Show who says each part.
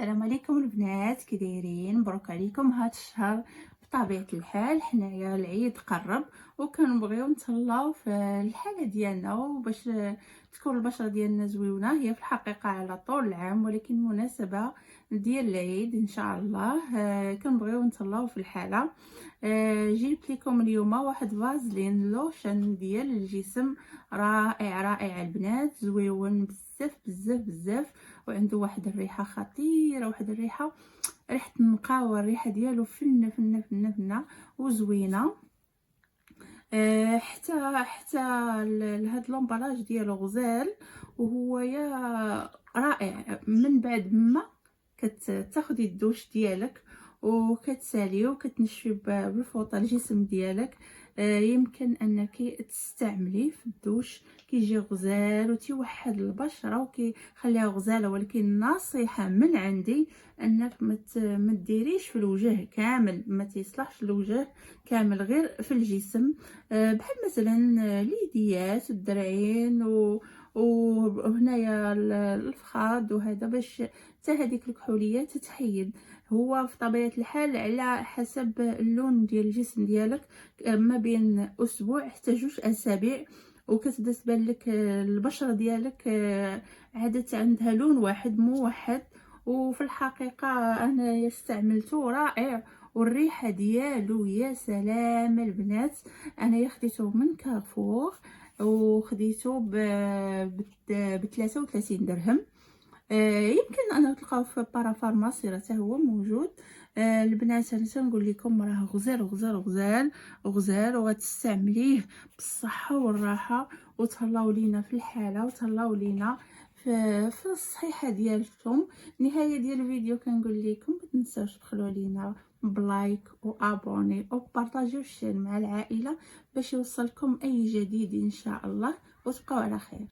Speaker 1: السلام عليكم البنات، كي دايرين؟ مبروك عليكم هاد الشهر. بطبيعه الحال حنايا العيد قرب وكنبغيو نتهلاو في الحاله ديالنا وباش تكون البشره ديالنا زويونه. هي في الحقيقه على طول العام، ولكن مناسبه ديال العيد ان شاء الله كنبغيو نتهلاو في الحاله. جبت لكم اليوم واحد فازلين لوشن ديال الجسم، رائع رائع البنات، زويون بزاف بزاف بزاف، وعنده واحد الريحه خطيره، واحد الريحه ريحه النقاوه، الريحه ديالو فنه فنه فنه فنه وزوينه. حتى هاد لومبالاج ديالو غزال، وهو يا رائع. من بعد ما كتاخدي الدوش ديالك وكتسالي وكتنشفي بالفوطه الجسم ديالك، يمكن انك تستعمليه في الدوش، كيجي غزال وتيوحد البشره وكيخليها غزاله. ولكن نصيحه من عندي انك ما ديريش في الوجه كامل، ما تيصلحش الوجه كامل، غير في الجسم. بحال مثلا اليديات والذراعين وهنايا الفخاذ وهذا، باش حتى هذيك الكحوليه تتحيد. هو في طبيعه الحال على حسب اللون ديال الجسم ديالك، ما بين اسبوع حتى 2 اسابيع وكتبدا تبان لك البشره ديالك عادت عندها لون واحد موحد. وفي الحقيقه انا استعملته رائع، والريحه ديالو يا سلام البنات. انا خديته من كارفور وخديته ب 33 درهم. يمكن انا تلقاو في بارافارماسي، راه حتى هو موجود. البنات انا تنقول لكم راه غزال غزال غزال غزال، وغتستعمليه بالصحه والراحه، وتهلاو لينا في الحاله وتهلاو لينا في الصحيحه ديالكم. نهايه ديال الفيديو كنقول لكم ما تنساوش تبخلوا علينا بلايك وابوني وبارطاجيو الشير مع العائله باش يوصلكم اي جديد ان شاء الله، وتبقاو على خير.